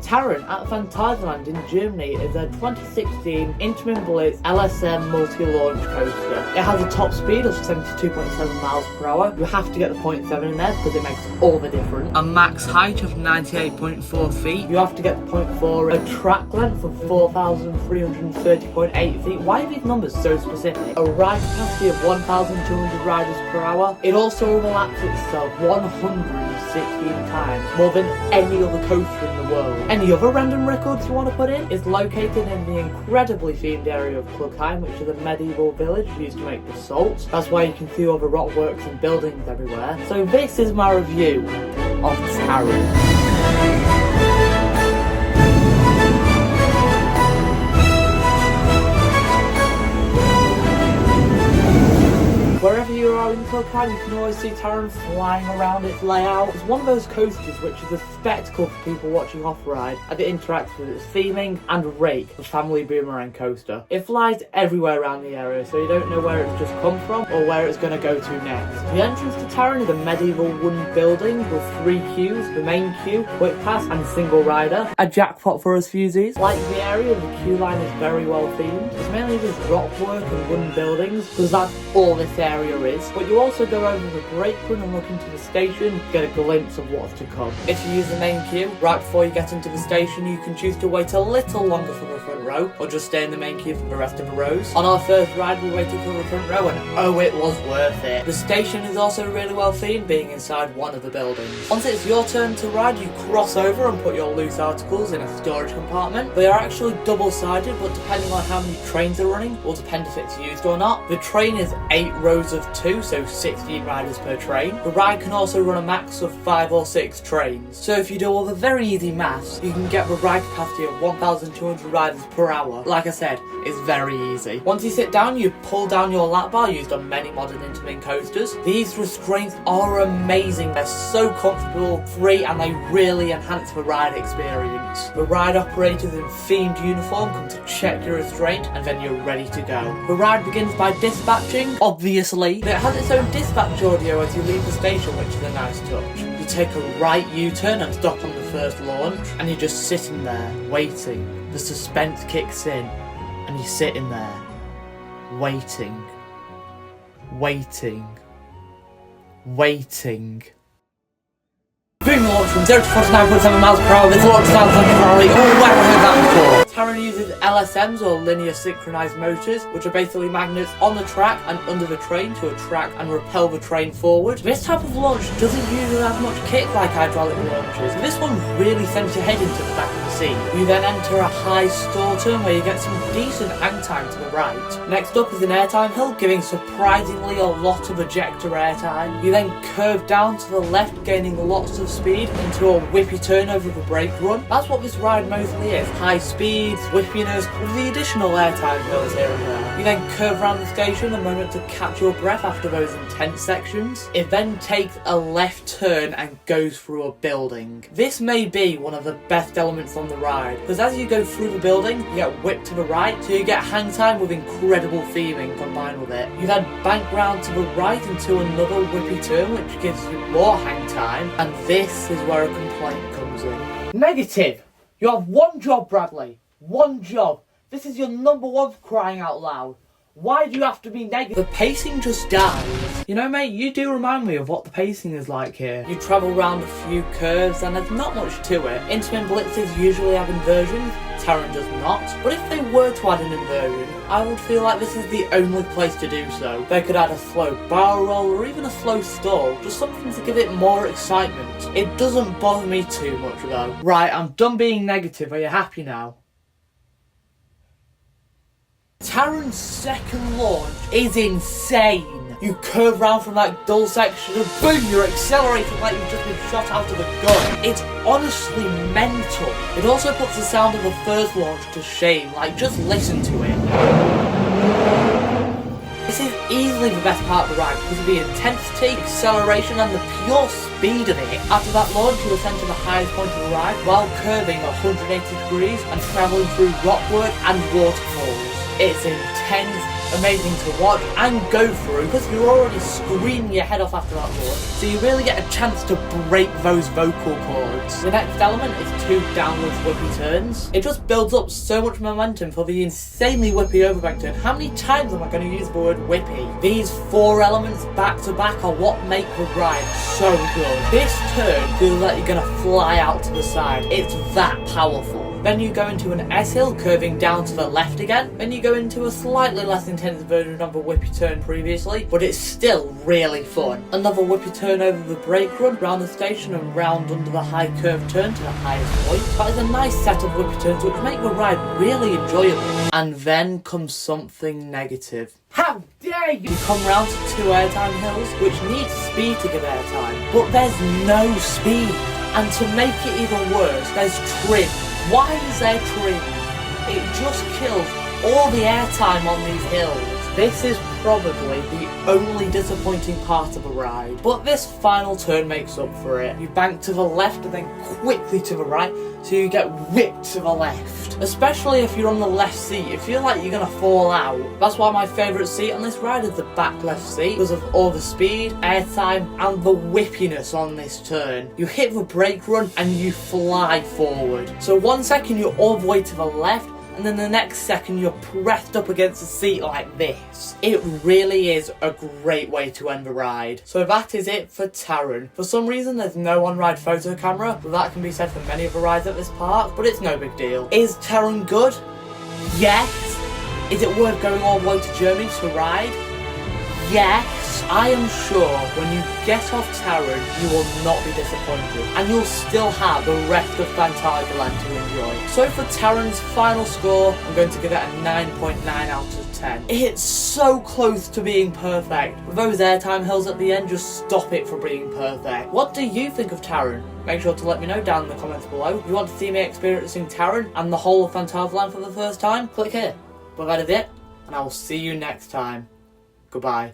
Taron at Phantasialand in Germany is a 2016 Intamin Blitz LSM multi-launch coaster. It has a top speed of 72.7 miles per hour. You have to get the 0.7 in there because it makes all the difference. A max height of 98.4 feet. You have to get the 0.4. A track length of 4,330.8 feet. Why are these numbers so specific? A ride capacity of 1,200 riders per hour. It also overlaps itself 116 times, more than any other coaster in the world. Any other random records you want to put in? It's located in the incredibly themed area of Klugheim, which is a medieval village used to make basalt. That's why you can see all the rock works and buildings everywhere. So this is my review of Taron. Wherever you are in Klugheim, you can always see Taron flying around its layout. It's one of those coasters which is a spectacle for people watching off-ride, as it interacts with its theming and Rake, the family boomerang coaster. It flies everywhere around the area, so you don't know where it's just come from or where it's going to go to next. The entrance to Taron is a medieval wooden building with 3 queues: the main queue, quick pass and single rider. A jackpot for us fusies. Like the area, the queue line is very well themed. It's mainly just rock work and wooden buildings, because that's all this area is, but you also go over the brake run and look into the station to get a glimpse of what's to come. If you use the main queue, right before you get into the station, you can choose to wait a little longer for the front row, or just stay in the main queue for the rest of the rows. On our first ride, we waited for the front row, and oh, it was worth it. The station is also really well themed, being inside one of the buildings. Once it's your turn to ride, you cross over and put your loose articles in a storage compartment. They are actually double-sided, but depending on how many trains are running, will depend if it's used or not. The train is 8 rows of 2, so 16 riders per train. The ride can also run a max of 5 or 6 trains. So if you do all the very easy maths, you can get the ride capacity of 1,200 riders per hour. Like I said, it's very easy. Once you sit down, you pull down your lap bar used on many modern Intamin coasters. These restraints are amazing. They're so comfortable, free, and they really enhance the ride experience. The ride operators in themed uniform come to check your restraint, and then you're ready to go. The ride begins by dispatching, obviously. It has its own dispatch audio as you leave the station, which is a nice touch. You take a right U-turn and stop on the first launch, and you're just sitting there, waiting. The suspense kicks in, and you're sitting there, waiting, waiting, waiting. Boom launch from 0 to 49.7 miles per hour. This launch sounds like a Ferrari. Oh, where have I heard that before? Taron uses LSMs, or linear synchronized motors, which are basically magnets on the track and under the train to attract and repel the train forward. This type of launch doesn't usually have much kick like hydraulic launches. This one really sends your head into the back of the seat. You then enter a high stall turn where you get some decent hang time to the right. Next up is an airtime hill, giving surprisingly a lot of ejector airtime. You then curve down to the left, gaining lots of speed into a whippy turn over the brake run. That's what this ride mostly is: high speeds, whippiness, with the additional airtime hills here and there. You then curve around the station a moment to catch your breath after those intense sections. It then takes a left turn and goes through a building. This may be one of the best elements on the ride, because as you go through the building, you get whipped to the right, so you get hang time with incredible theming combined with it. You then bank round to the right into another whippy turn, which gives you more hang time, and this is where a complaint comes in. Negative! You have one job, Bradley. One job. This is your number one, for crying out loud. Why do you have to be negative? The pacing just dies. You know, mate, you do remind me of what the pacing is like here. You travel around a few curves and there's not much to it. Intamin Blitzes usually have inversions, Taron does not. But if they were to add an inversion, I would feel like this is the only place to do so. They could add a slow barrel roll or even a slow stall, just something to give it more excitement. It doesn't bother me too much though. Right, I'm done being negative, are you happy now? Taron's second launch is insane. You curve round from that dull section and boom, you're accelerating like you've just been shot out of a gun. It's honestly mental. It also puts the sound of the first launch to shame, like just listen to it. This is easily the best part of the ride because of the intensity, acceleration and the pure speed of it. After that launch, you ascend to the highest point of the ride while curving 180 degrees and travelling through rockwork and waterfalls. It's intense amazing to watch and go through because you're already screaming your head off after that chord, so you really get a chance to break those vocal cords. The next element is 2 downwards whippy turns. It just builds up so much momentum for the insanely whippy overbank turn. How many times am I going to use the word whippy? These 4 elements back to back are what make the ride so good. This turn feels like you're going to fly out to the side. It's that powerful. Then you go into an S-hill curving down to the left again. Then you go into a slightly less intense version of the whippy turn previously, but it's still really fun. Another whippy turn over the brake run, round the station and round under the high curve turn to the highest point. That is a nice set of whippy turns which make the ride really enjoyable. And then comes something negative. How dare you! You come round to 2 airtime hills, which need speed to give airtime, but there's no speed. And to make it even worse, there's trim. Why is there trim? It just kills all the airtime on these hills. This is probably the only disappointing part of the ride, but this final turn makes up for it. You bank to the left and then quickly to the right, so you get whipped to the left. Especially if you're on the left seat, you feel like you're gonna fall out. That's why my favourite seat on this ride is the back left seat, because of all the speed, airtime, and the whippiness on this turn. You hit the brake run and you fly forward. So 1 second you're all the way to the left, and then the next second you're pressed up against the seat like this. It really is a great way to end the ride. So that is it for Taron. For some reason there's no on-ride photo camera, but that can be said for many of the rides at this park, but it's no big deal. Is Taron good? Yes. Is it worth going all the way to Germany to ride? Yes. I am sure when you get off Taron, you will not be disappointed, and you'll still have the rest of Phantasialand to enjoy. So for Taron's final score, I'm going to give it a 9.9 out of 10. It's so close to being perfect, but those airtime hills at the end just stop it from being perfect. What do you think of Taron? Make sure to let me know down in the comments below. If you want to see me experiencing Taron and the whole of Phantasialand for the first time, click here. But that is it, and I will see you next time. Goodbye.